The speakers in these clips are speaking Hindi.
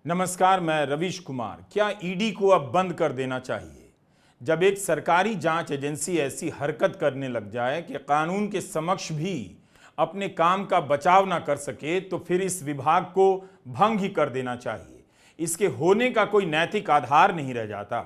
नमस्कार, मैं रवीश कुमार। क्या ईडी को अब बंद कर देना चाहिए? जब एक सरकारी जांच एजेंसी ऐसी हरकत करने लग जाए कि कानून के समक्ष भी अपने काम का बचाव ना कर सके, तो फिर इस विभाग को भंग ही कर देना चाहिए। इसके होने का कोई नैतिक आधार नहीं रह जाता।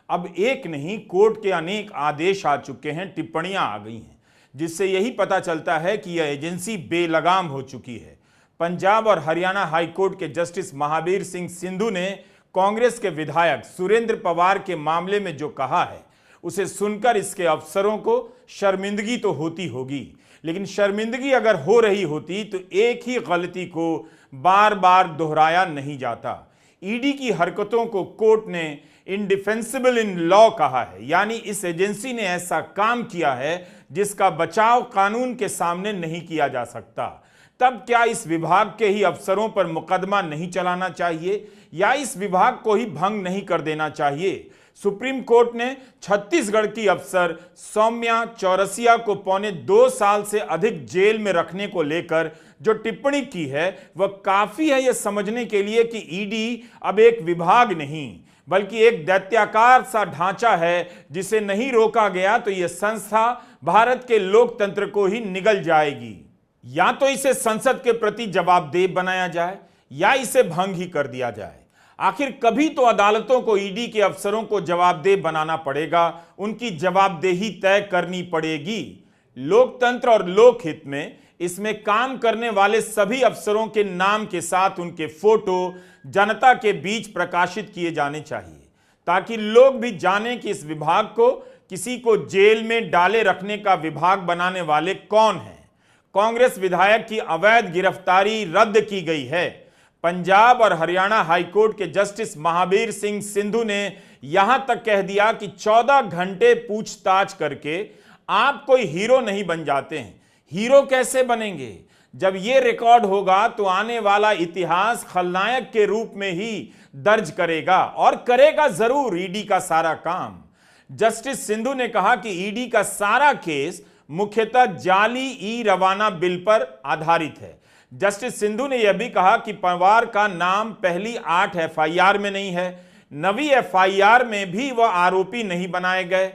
अब एक नहीं, कोर्ट के अनेक आदेश आ चुके हैं, टिप्पणियां आ गई हैं, जिससे यही पता चलता है कि यह एजेंसी बेलगाम हो चुकी है। पंजाब और हरियाणा हाईकोर्ट के जस्टिस महावीर सिंह सिंधु ने कांग्रेस के विधायक सुरेंद्र पवार के मामले में जो कहा है, उसे सुनकर इसके अफसरों को शर्मिंदगी तो होती होगी, लेकिन शर्मिंदगी अगर हो रही होती तो एक ही गलती को बार बार दोहराया नहीं जाता। ईडी की हरकतों को कोर्ट ने इंडिफेंसिबल इन लॉ कहा है, यानी इस एजेंसी ने ऐसा काम किया है जिसका बचाव कानून के सामने नहीं किया जा सकता। तब क्या इस विभाग के ही अफसरों पर मुकदमा नहीं चलाना चाहिए या इस विभाग को ही भंग नहीं कर देना चाहिए? सुप्रीम कोर्ट ने छत्तीसगढ़ की अफसर सौम्या चौरसिया को पौने 2 साल से अधिक जेल में रखने को लेकर जो टिप्पणी की है, वह काफी है यह समझने के लिए कि ईडी अब एक विभाग नहीं बल्कि एक दैत्याकार सा ढांचा है, जिसे नहीं रोका गया तो यह संस्था भारत के लोकतंत्र को ही निगल जाएगी। या तो इसे संसद के प्रति जवाबदेह बनाया जाए या इसे भंग ही कर दिया जाए। आखिर कभी तो अदालतों को ईडी के अफसरों को जवाबदेह बनाना पड़ेगा, उनकी जवाबदेही तय करनी पड़ेगी। लोकतंत्र और लोकहित में इसमें काम करने वाले सभी अफसरों के नाम के साथ उनके फोटो जनता के बीच प्रकाशित किए जाने चाहिए, ताकि लोग भी जानें कि इस विभाग को किसी को जेल में डाले रखने का विभाग बनाने वाले कौन हैं। कांग्रेस विधायक की अवैध गिरफ्तारी रद्द की गई है। पंजाब और हरियाणा हाईकोर्ट के जस्टिस महावीर सिंह सिंधु ने यहां तक कह दिया कि 14 घंटे पूछताछ करके आप कोई हीरो नहीं बन जाते हैं। हीरो कैसे बनेंगे? जब यह रिकॉर्ड होगा तो आने वाला इतिहास खलनायक के रूप में ही दर्ज करेगा, और करेगा जरूर ईडी का सारा काम। जस्टिस सिंधु ने कहा कि ईडी का सारा केस मुख्यतः जाली ई रवाना बिल पर आधारित है। जस्टिस सिंधु ने यह भी कहा कि पवार का नाम पहली 8 एफआईआर में नहीं है, नवी एफआईआर में भी वह आरोपी नहीं बनाए गए।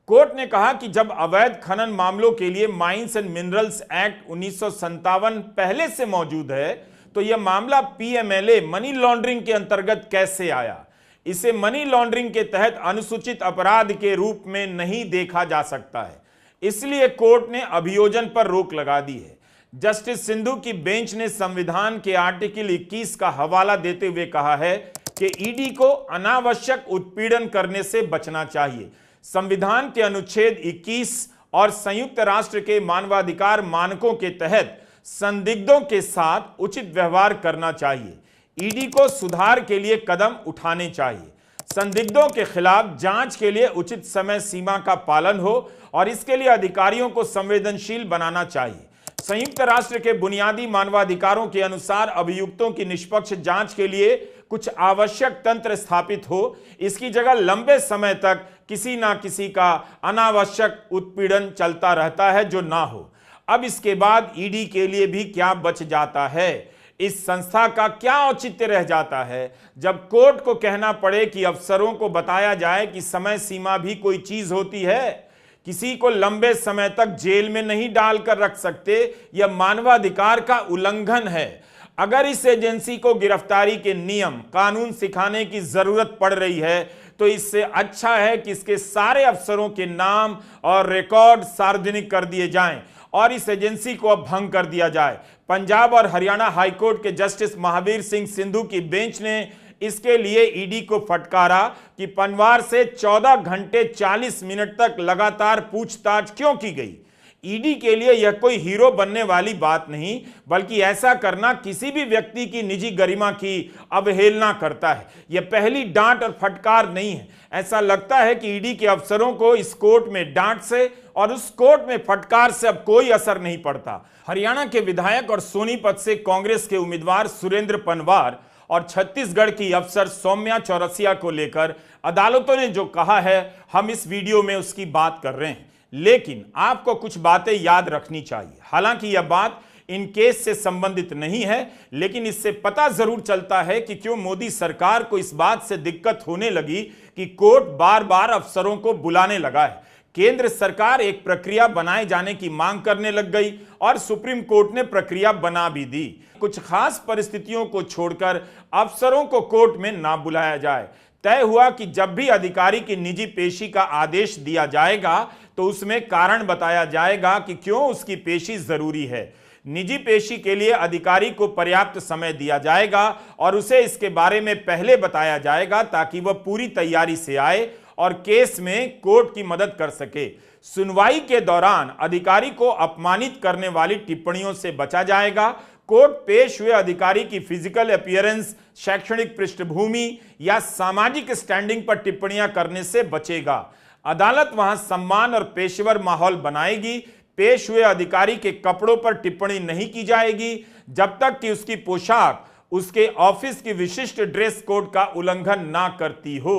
कोर्ट ने कहा कि जब अवैध खनन मामलों के लिए माइंस एंड मिनरल्स एक्ट 1957 पहले से मौजूद है, तो यह मामला पीएमएलए मनी लॉन्ड्रिंग के अंतर्गत कैसे आया? इसे मनी लॉन्ड्रिंग के तहत अनुसूचित अपराध के रूप में नहीं देखा जा सकता है, इसलिए कोर्ट ने अभियोजन पर रोक लगा दी है। जस्टिस सिंधु की बेंच ने संविधान के आर्टिकल 21 का हवाला देते हुए कहा है कि ईडी को अनावश्यक उत्पीड़न करने से बचना चाहिए। संविधान के अनुच्छेद 21 और संयुक्त राष्ट्र के मानवाधिकार मानकों के तहत संदिग्धों के साथ उचित व्यवहार करना चाहिए। ईडी को सुधार के लिए कदम उठाने चाहिए। संदिग्धों के खिलाफ जांच के लिए उचित समय सीमा का पालन हो और इसके लिए अधिकारियों को संवेदनशील बनाना चाहिए। संयुक्त राष्ट्र के बुनियादी मानवाधिकारों के अनुसार अभियुक्तों की निष्पक्ष जांच के लिए कुछ आवश्यक तंत्र स्थापित हो। इसकी जगह लंबे समय तक किसी ना किसी का अनावश्यक उत्पीड़न चलता रहता है, जो ना हो। अब इसके बाद ईडी के लिए भी क्या बच जाता है? इस संस्था का क्या औचित्य रह जाता है जब कोर्ट को कहना पड़े कि अफसरों को बताया जाए कि समय सीमा भी कोई चीज होती है? किसी को लंबे समय तक जेल में नहीं डालकर रख सकते, यह मानवाधिकार का उल्लंघन है। अगर इस एजेंसी को गिरफ्तारी के नियम कानून सिखाने की जरूरत पड़ रही है, तो इससे अच्छा है कि इसके सारे अफसरों के नाम और रिकॉर्ड सार्वजनिक कर दिए जाएं और इस एजेंसी को अब भंग कर दिया जाए। पंजाब और हरियाणा हाईकोर्ट के जस्टिस महावीर सिंह सिंधु की बेंच ने इसके लिए ईडी को फटकारा कि पनवार से 14 घंटे 40 मिनट तक लगातार पूछताछ क्यों की गई। ईडी के लिए यह कोई हीरो बनने वाली बात नहीं, बल्कि ऐसा करना किसी भी व्यक्ति की निजी गरिमा की अवहेलना करता है। यह पहली डांट और फटकार नहीं है। ऐसा लगता है कि ईडी के अफसरों को इस कोर्ट में डांट से और उस कोर्ट में फटकार से अब कोई असर नहीं पड़ता। हरियाणा के विधायक और सोनीपत से कांग्रेस के उम्मीदवार सुरेंद्र पनवार और छत्तीसगढ़ की अफसर सौम्या चौरसिया को लेकर अदालतों ने जो कहा है, हम इस वीडियो में उसकी बात कर रहे हैं। लेकिन आपको कुछ बातें याद रखनी चाहिए। हालांकि यह बात इन केस से संबंधित नहीं है, लेकिन इससे पता जरूर चलता है कि क्यों मोदी सरकार को इस बात से दिक्कत होने लगी कि कोर्ट बार बार अफसरों को बुलाने लगा है। केंद्र सरकार एक प्रक्रिया बनाए जाने की मांग करने लग गई और सुप्रीम कोर्ट ने प्रक्रिया बना भी दी। कुछ खास परिस्थितियों को छोड़कर अफसरों को कोर्ट में ना बुलाया जाए। तय हुआ कि जब भी अधिकारी की निजी पेशी का आदेश दिया जाएगा तो उसमें कारण बताया जाएगा कि क्यों उसकी पेशी जरूरी है। निजी पेशी के लिए अधिकारी को पर्याप्त समय दिया जाएगा और उसे इसके बारे में पहले बताया जाएगा ताकि वह पूरी तैयारी से आए और केस में कोर्ट की मदद कर सके। सुनवाई के दौरान अधिकारी को अपमानित करने वाली टिप्पणियों से बचा जाएगा। कोर्ट पेश हुए अधिकारी की फिजिकल अपीयरेंस, शैक्षणिक पृष्ठभूमि या सामाजिक स्टैंडिंग पर टिप्पणियां करने से बचेगा। अदालत वहां सम्मान और पेशेवर माहौल बनाएगी। पेश हुए अधिकारी के कपड़ों पर टिप्पणी नहीं की जाएगी जब तक कि उसकी पोशाक उसके ऑफिस की विशिष्ट ड्रेस कोड का उल्लंघन ना करती हो।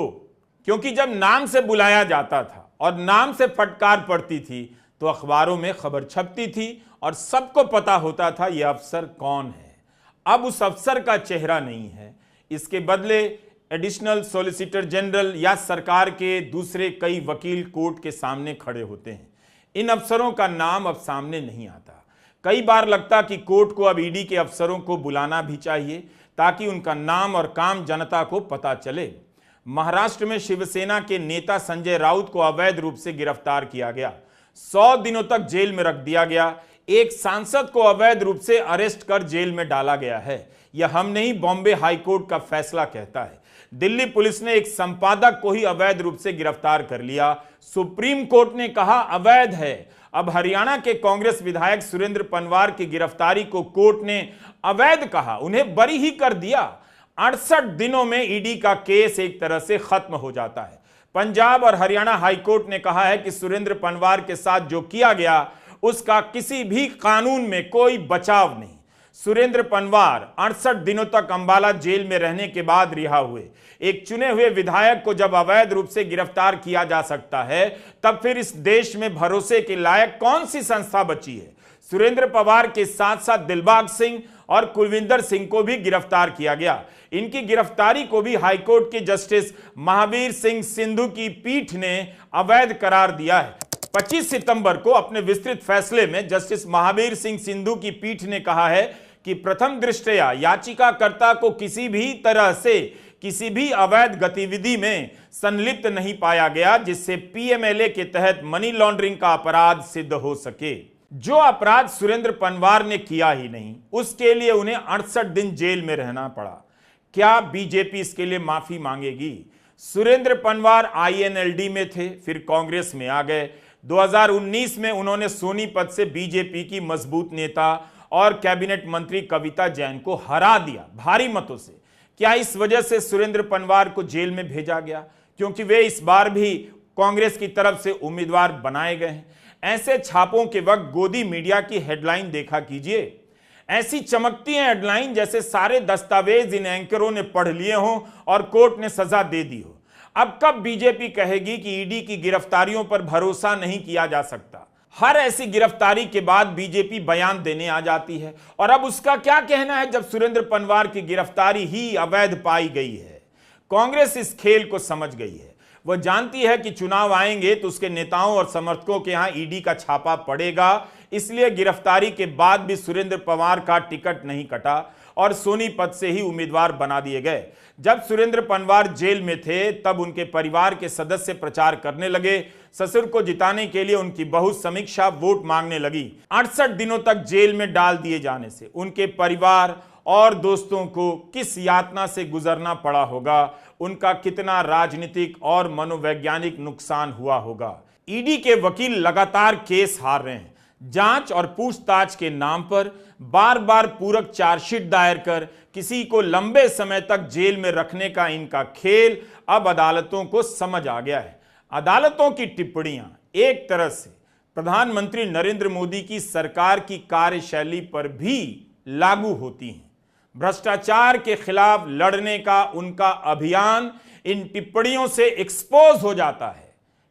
क्योंकि जब नाम से बुलाया जाता था और नाम से फटकार पड़ती थी तो अखबारों में खबर छपती थी और सबको पता होता था यह अफसर कौन है। अब उस अफसर का चेहरा नहीं है। इसके बदले एडिशनल सॉलिसिटर जनरल या सरकार के दूसरे कई वकील कोर्ट के सामने खड़े होते हैं। इन अफसरों का नाम अब सामने नहीं आता। कई बार लगता कि कोर्ट को अब ईडी के अफसरों को बुलाना भी चाहिए ताकि उनका नाम और काम जनता को पता चले। महाराष्ट्र में शिवसेना के नेता संजय राउत को अवैध रूप से गिरफ्तार किया गया। 100 दिनों तक जेल में रख दिया गया। एक सांसद को अवैध रूप से अरेस्ट कर जेल में डाला गया है। यह हम नहीं, बॉम्बे हाईकोर्ट का फैसला कहता है। दिल्ली पुलिस ने एक संपादक को ही अवैध रूप से गिरफ्तार कर लिया। सुप्रीम कोर्ट ने कहा अवैध है। अब हरियाणा के कांग्रेस विधायक सुरेंद्र पनवार की गिरफ्तारी को कोर्ट ने अवैध कहा, उन्हें बरी ही कर दिया। 68 दिनों में ईडी का केस एक तरह से खत्म हो जाता है। पंजाब और हरियाणा हाईकोर्ट ने कहा है कि सुरेंद्र पनवार के साथ जो किया गया उसका किसी भी कानून में कोई बचाव नहीं। सुरेंद्र पनवार 68 दिनों तक अंबाला जेल में रहने के बाद रिहा हुए। एक चुने हुए विधायक को जब अवैध रूप से गिरफ्तार किया जा सकता है तब फिर इस देश में भरोसे के लायक कौन सी संस्था बची है। सुरेंद्र पवार के साथ साथ दिलबाग सिंह और कुलविंदर सिंह को भी गिरफ्तार किया गया। इनकी गिरफ्तारी को भी हाईकोर्ट के जस्टिस महावीर सिंह सिंधु की पीठ ने अवैध करार दिया है। 25 सितंबर को अपने विस्तृत फैसले में जस्टिस महावीर सिंह सिंधु की पीठ ने कहा है कि प्रथम दृष्टया याचिकाकर्ता को किसी भी तरह से किसी भी अवैध गतिविधि में संलिप्त नहीं पाया गया जिससे पीएमएलए के तहत मनी लॉन्ड्रिंग का अपराध सिद्ध हो सके। जो अपराध सुरेंद्र पनवार ने किया ही नहीं उसके लिए उन्हें 68 दिन जेल में रहना पड़ा। क्या बीजेपी इसके लिए माफी मांगेगी? सुरेंद्र पनवार आईएनएलडी में थे, फिर कांग्रेस में आ गए। 2019 में उन्होंने सोनीपत से बीजेपी की मजबूत नेता और कैबिनेट मंत्री कविता जैन को हरा दिया भारी मतों से। क्या इस वजह से सुरेंद्र पनवार को जेल में भेजा गया क्योंकि वे इस बार भी कांग्रेस की तरफ से उम्मीदवार बनाए गए हैं? ऐसे छापों के वक्त गोदी मीडिया की हेडलाइन देखा कीजिए। ऐसी चमकती है हेडलाइन जैसे सारे दस्तावेज इन एंकरों ने पढ़ लिए हों और कोर्ट ने सजा दे दी हो। अब कब बीजेपी कहेगी कि ईडी की गिरफ्तारियों पर भरोसा नहीं किया जा सकता? हर ऐसी गिरफ्तारी के बाद बीजेपी बयान देने आ जाती है और अब उसका क्या कहना है जब सुरेंद्र पनवार की गिरफ्तारी ही अवैध पाई गई है। कांग्रेस इस खेल को समझ गई है। वह जानती है कि चुनाव आएंगे तो उसके नेताओं और समर्थकों के यहां ईडी का छापा पड़ेगा, इसलिए गिरफ्तारी के बाद भी सुरेंद्र पवार का टिकट नहीं कटा और सोनीपत से ही उम्मीदवार बना दिए गए। जब सुरेंद्र पनवार जेल में थे तब उनके परिवार के सदस्य प्रचार करने लगे। ससुर को जिताने के लिए उनकी बहू समीक्षा वोट मांगने लगी। 68 दिनों तक जेल में डाल दिए जाने से उनके परिवार और दोस्तों को किस यातना से गुजरना पड़ा होगा, उनका कितना राजनीतिक और मनोवैज्ञानिक नुकसान हुआ होगा। ईडी के वकील लगातार केस हार रहे हैं। जांच और पूछताछ के नाम पर बार बार पूरक चार्जशीट दायर कर किसी को लंबे समय तक जेल में रखने का इनका खेल अब अदालतों को समझ आ गया है। अदालतों की टिप्पणियां एक तरह से प्रधानमंत्री नरेंद्र मोदी की सरकार की कार्यशैली पर भी लागू होती हैं। भ्रष्टाचार के खिलाफ लड़ने का उनका अभियान इन टिप्पणियों से एक्सपोज हो जाता है।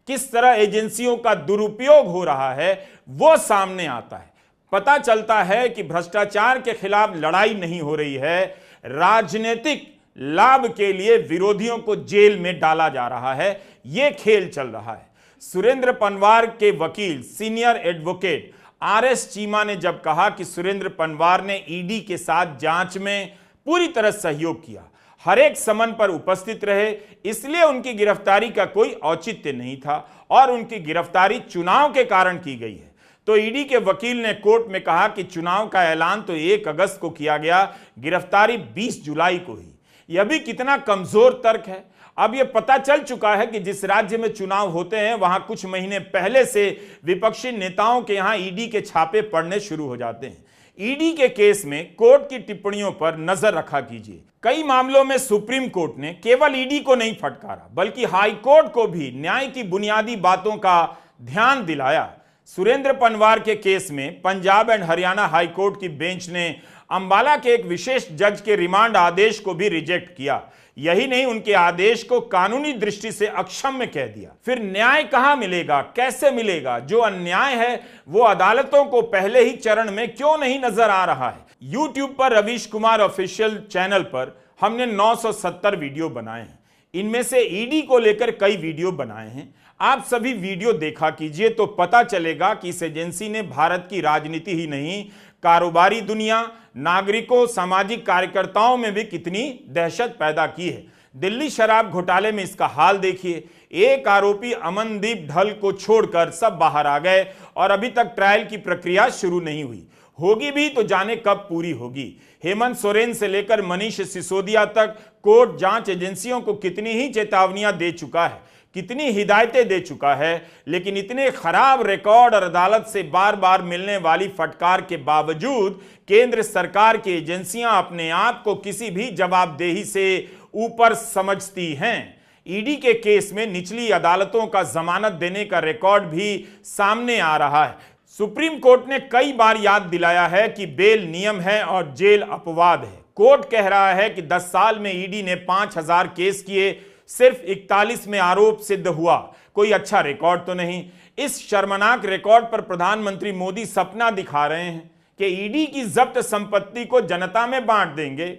किस तरह एजेंसियों का दुरुपयोग हो रहा है वो सामने आता है। पता चलता है कि भ्रष्टाचार के खिलाफ लड़ाई नहीं हो रही है, राजनीतिक लाभ के लिए विरोधियों को जेल में डाला जा रहा है, यह खेल चल रहा है। सुरेंद्र पनवार के वकील सीनियर एडवोकेट आरएस चीमा ने जब कहा कि सुरेंद्र पनवार ने ईडी के साथ जांच में पूरी तरह सहयोग किया, हर एक समन पर उपस्थित रहे, इसलिए उनकी गिरफ्तारी का कोई औचित्य नहीं था और उनकी गिरफ्तारी चुनाव के कारण की गई है, तो ईडी के वकील ने कोर्ट में कहा कि चुनाव का ऐलान तो 1 अगस्त को किया गया, गिरफ्तारी 20 जुलाई को ही। यह भी कितना कमजोर तर्क है। अब यह पता चल चुका है कि जिस राज्य में चुनाव होते हैं वहां कुछ महीने पहले से विपक्षी नेताओं के यहां ईडी के छापे पड़ने शुरू हो जाते हैं। ईडी के केस में कोर्ट की टिप्पणियों पर नजर रखा कीजिए। कई मामलों में सुप्रीम कोर्ट ने केवल ईडी को नहीं फटकारा, बल्कि हाई कोर्ट को भी न्याय की बुनियादी बातों का ध्यान दिलाया। सुरेंद्र पनवार के केस में Punjab and Haryana high court की बेंच ने अंबाला के एक विशेष जज के रिमांड आदेश को भी रिजेक्ट किया। यही नहीं, उनके आदेश को कानूनी दृष्टि से अक्षम्य कह दिया। फिर न्याय कहां मिलेगा, कैसे मिलेगा? जो अन्याय है वो अदालतों को पहले ही चरण में क्यों नहीं नजर आ रहा है? यूट्यूब पर रवीश कुमार ऑफिशियल चैनल पर हमने 970 वीडियो बनाए हैं। इनमें से ईडी को लेकर कई वीडियो बनाए हैं। आप सभी वीडियो देखा कीजिए तो पता चलेगा कि इस एजेंसी ने भारत की राजनीति ही नहीं, कारोबारी दुनिया, नागरिकों, सामाजिक कार्यकर्ताओं में भी कितनी दहशत पैदा की है। दिल्ली शराब घोटाले में इसका हाल देखिए। एक आरोपी अमनदीप ढल को छोड़कर सब बाहर आ गए और अभी तक ट्रायल की प्रक्रिया शुरू नहीं हुई। होगी भी तो जाने कब पूरी होगी। हेमंत सोरेन से लेकर मनीष सिसोदिया तक कोर्ट जांच एजेंसियों को कितनी ही चेतावनियां दे चुका है, कितनी हिदायतें दे चुका है, लेकिन इतने खराब रिकॉर्ड और अदालत से बार बार मिलने वाली फटकार के बावजूद केंद्र सरकार की एजेंसियां अपने आप को किसी भी जवाबदेही से ऊपर समझती हैं। ईडी के केस में निचली अदालतों का जमानत देने का रिकॉर्ड भी सामने आ रहा है। सुप्रीम कोर्ट ने कई बार याद दिलाया है कि बेल नियम है और जेल अपवाद है। कोर्ट कह रहा है कि 10 साल में ईडी ने 5000 केस किए, सिर्फ 41 में आरोप सिद्ध हुआ। कोई अच्छा रिकॉर्ड तो नहीं। इस शर्मनाक रिकॉर्ड पर प्रधानमंत्री मोदी सपना दिखा रहे हैं कि ईडी की जब्त संपत्ति को जनता में बांट देंगे।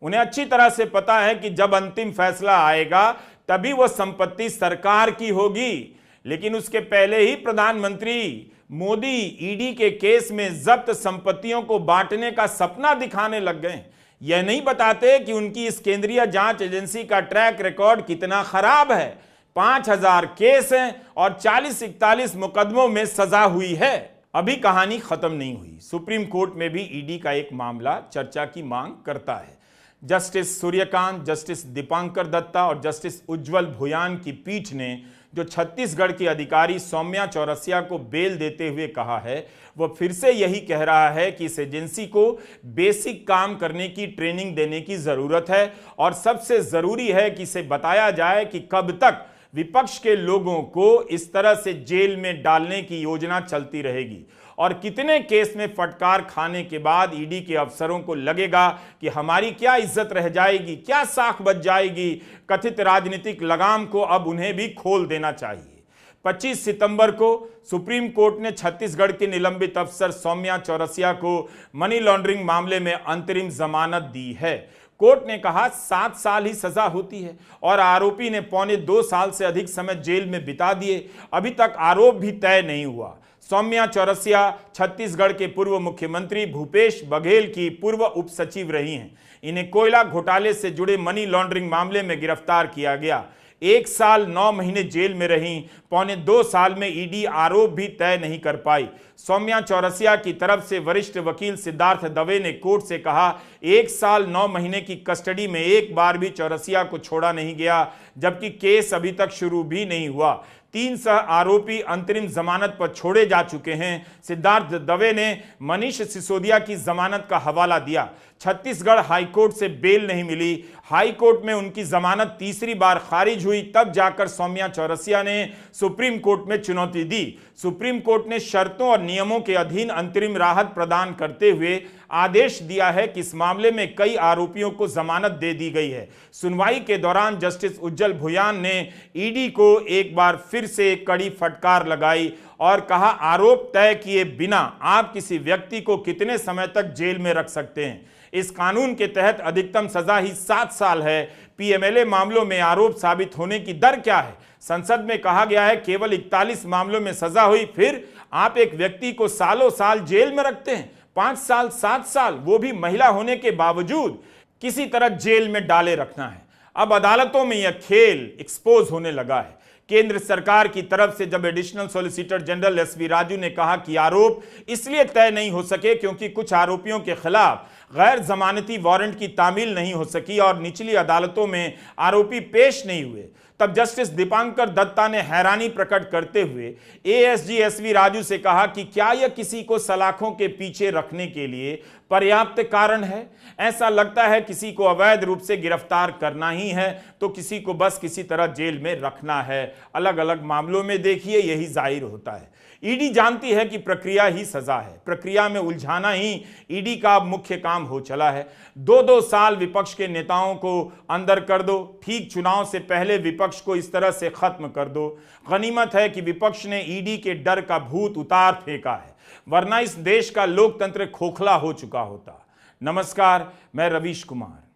उन्हें अच्छी तरह से पता है कि जब अंतिम फैसला आएगा तभी वह संपत्ति सरकार की होगी, लेकिन उसके पहले ही प्रधानमंत्री मोदी ईडी के केस में जब्त संपत्तियों को बांटने का सपना दिखाने लग गए। यह नहीं बताते कि उनकी इस केंद्रीय जांच एजेंसी का ट्रैक रिकॉर्ड कितना खराब है। 5000 केस हैं और 40-41 मुकदमों में सजा हुई है। अभी कहानी खत्म नहीं हुई। सुप्रीम कोर्ट में भी ईडी का एक मामला चर्चा की मांग करता है। जस्टिस सूर्यकांत, जस्टिस दीपांकर दत्ता और जस्टिस उज्जवल भुयान की पीठ ने जो छत्तीसगढ़ की अधिकारी सौम्या चौरसिया को बेल देते हुए कहा है, वह फिर से यही कह रहा है कि इस एजेंसी को बेसिक काम करने की ट्रेनिंग देने की जरूरत है और सबसे जरूरी है कि इसे बताया जाए कि कब तक विपक्ष के लोगों को इस तरह से जेल में डालने की योजना चलती रहेगी और कितने केस में फटकार खाने के बाद ईडी के अफसरों को लगेगा कि हमारी क्या इज्जत रह जाएगी, क्या साख बच जाएगी। कथित राजनीतिक लगाम को अब उन्हें भी खोल देना चाहिए। 25 सितंबर को सुप्रीम कोर्ट ने छत्तीसगढ़ की निलंबित अफसर सौम्या चौरसिया को मनी लॉन्ड्रिंग मामले में अंतरिम जमानत दी है। कोर्ट ने कहा 7 साल ही सजा होती है और आरोपी ने 1.25 साल से अधिक समय जेल में बिता दिए। अभी तक आरोप भी तय नहीं हुआ। सौम्या चौरसिया छत्तीसगढ़ के पूर्व मुख्यमंत्री भूपेश बघेल की पूर्व उप सचिव रही हैं। इन्हें कोयला घोटाले से जुड़े मनी लॉन्ड्रिंग मामले में गिरफ्तार किया गया। 1 साल 9 महीने जेल में रहीं। 1.25 साल में ईडी आरोप भी तय नहीं कर पाई। सौम्या चौरसिया की तरफ से वरिष्ठ वकील सिद्धार्थ दवे ने कोर्ट से कहा 1 साल 9 महीने की कस्टडी में एक बार भी चौरसिया को छोड़ा नहीं गया, जबकि केस अभी तक शुरू भी नहीं हुआ। 3 सह आरोपी अंतरिम जमानत पर छोड़े जा चुके हैं। सिद्धार्थ दवे ने मनीष सिसोदिया की जमानत का हवाला दिया। छत्तीसगढ़ हाईकोर्ट से बेल नहीं मिली। हाईकोर्ट में उनकी जमानत तीसरी बार खारिज हुई, तब जाकर सौम्या चौरसिया ने सुप्रीम कोर्ट में चुनौती दी। सुप्रीम कोर्ट ने शर्तों और नियमों के अधीन अंतरिम राहत प्रदान करते हुए आदेश दिया है कि इस मामले में कई आरोपियों को जमानत दे दी गई है। सुनवाई के दौरान जस्टिस उज्जवल भुयान ने ईडी को एक बार फिर से कड़ी फटकार लगाई और कहा, आरोप तय किए बिना आप किसी व्यक्ति को कितने समय तक जेल में रख सकते हैं। इस कानून के तहत अधिकतम सजा ही 7 साल है। पीएमएलए मामलों में आरोप साबित होने की दर क्या है? संसद में कहा गया है केवल 41 मामलों में सजा हुई, फिर आप एक व्यक्ति को सालों साल जेल में रखते हैं। 5 साल 7 साल, वो भी महिला होने के बावजूद किसी तरह जेल में डाले रखना है। अब अदालतों में यह खेल एक्सपोज होने लगा है। केंद्र सरकार की तरफ से जब additional solicitor general SV Raju ने कहा कि आरोप इसलिए तय नहीं हो सके क्योंकि कुछ आरोपियों के खिलाफ गैर जमानती वारंट की तामील नहीं हो सकी और निचली अदालतों में आरोपी पेश नहीं हुए, तब जस्टिस दीपांकर दत्ता ने हैरानी प्रकट करते हुए एएसजी एसवी राजू से कहा कि क्या यह किसी को सलाखों के पीछे रखने के लिए पर्याप्त कारण है? ऐसा लगता है किसी को अवैध रूप से गिरफ्तार करना ही है तो किसी को बस किसी तरह जेल में रखना है। अलग अलग मामलों में देखिए यही जाहिर होता है। ईडी जानती है कि प्रक्रिया ही सजा है, प्रक्रिया में उलझाना ही ईडी का मुख्य काम हो चला है। 2-2 साल विपक्ष के नेताओं को अंदर कर दो, ठीक चुनाव से पहले विपक्ष को इस तरह से खत्म कर दो। गनीमत है कि विपक्ष ने ईडी के डर का भूत उतार फेंका है, वरना इस देश का लोकतंत्र खोखला हो चुका होता। नमस्कार, मैं रवीश कुमार।